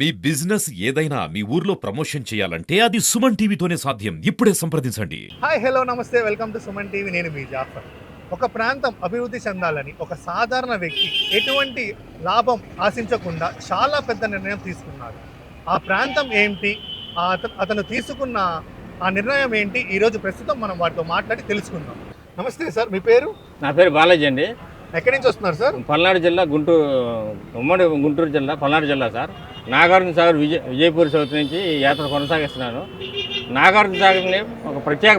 మీ business ఏదైనా మీ ఊర్లో promotion చేయాలంటే అది సుమన్ టీవీతోనే సాధ్యం. ఇప్పుడే సంప్రదించండి. హాయ్ హలో నమస్తే వెల్కమ్ టు సుమన్ టీవీ. నేను మీ జాఫర్. ఒక ప్రాంతం అభివృద్ధి చెందాలని ఒక సాధారణ వ్యక్తి ఎటువంటి లాభం ఆశించకుండా చాలా పెద్ద నిర్ణయం తీసుకున్నాడు. ఆ ప్రాంతం ఏంటి, అతను తీసుకున్న ఆ నిర్ణయం ఏంటి, ఈరోజు ప్రస్తుతం మనం వాటితో మాట్లాడి తెలుసుకుందాం. నమస్తే సార్, మీ పేరు? నా పేరు బాలాజీ అండి. ఎక్కడి నుంచి వస్తున్నారు సార్? పల్నాడు జిల్లా, ఉమ్మడి గుంటూరు జిల్లా, పల్నాడు జిల్లా సార్. నాగార్జున సాగర్ విజయపూర్ సౌత్ నుంచి ఈ యాత్ర కొనసాగిస్తున్నాను. నాగార్జున సాగర్ని ఒక ప్రత్యేక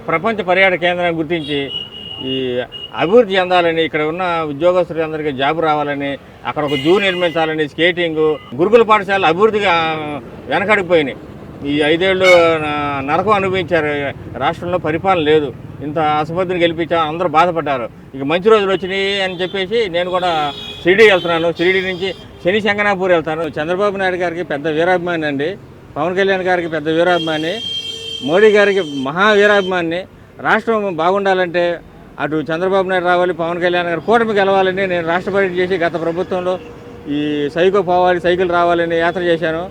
ప్రపంచ పర్యాటక కేంద్రాన్ని గుర్తించి ఈ అభివృద్ధి చెందాలని, ఇక్కడ ఉన్న ఉద్యోగస్తులందరికీ జాబ్ రావాలని, అక్కడ ఒక జూ నిర్మించాలని, స్కేటింగు, గురుకుల పాఠశాలలు అభివృద్ధిగా వెనకడిపోయినాయి. ఈ 5 ఏళ్ళు నరకం అనుభవించారు. రాష్ట్రంలో పరిపాలన లేదు. ఇంత ఆసుపత్రిని గెలిపించా, అందరూ బాధపడ్డారు. ఇక మంచి రోజులు వచ్చినాయి అని చెప్పేసి నేను కూడా షిరిడీ వెళ్తున్నాను. షిరిడీ నుంచి శని శంకనాపూర్ వెళ్తాను. చంద్రబాబు నాయుడు గారికి పెద్ద వీరాభిమాని అండి. పవన్ కళ్యాణ్ గారికి పెద్ద వీరాభిమాని, మోడీ గారికి మహా వీరాభిమాని. రాష్ట్రం బాగుండాలంటే అటు చంద్రబాబు నాయుడు రావాలి, పవన్ కళ్యాణ్ గారు కూటమి గెలవాలని నేను రాష్ట్ర పర్యటన చేసి గత ప్రభుత్వంలో ఈ సైకో పోవాలి, సైకిల్ రావాలని యాత్ర చేశాను.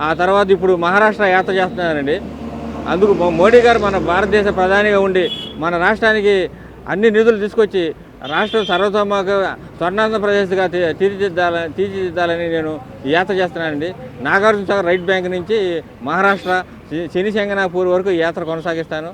ఆ తర్వాత ఇప్పుడు మహారాష్ట్ర యాత్ర చేస్తున్నానండి. అందుకు మోడీ గారు మన భారతదేశ ప్రధానిగా ఉండి మన రాష్ట్రానికి అన్ని నిధులు తీసుకొచ్చి రాష్ట్రం సర్వతోముఖ స్వర్ణాంధ్రప్రదేశ్గా తీర్చిదిద్దాలని నేను ఈ యాత్ర చేస్తున్నానండి. నాగార్జున సాగర్ రైట్ బ్యాంక్ నుంచి మహారాష్ట్ర శని శంకనాపూర్ వరకు ఈ యాత్ర కొనసాగిస్తాను.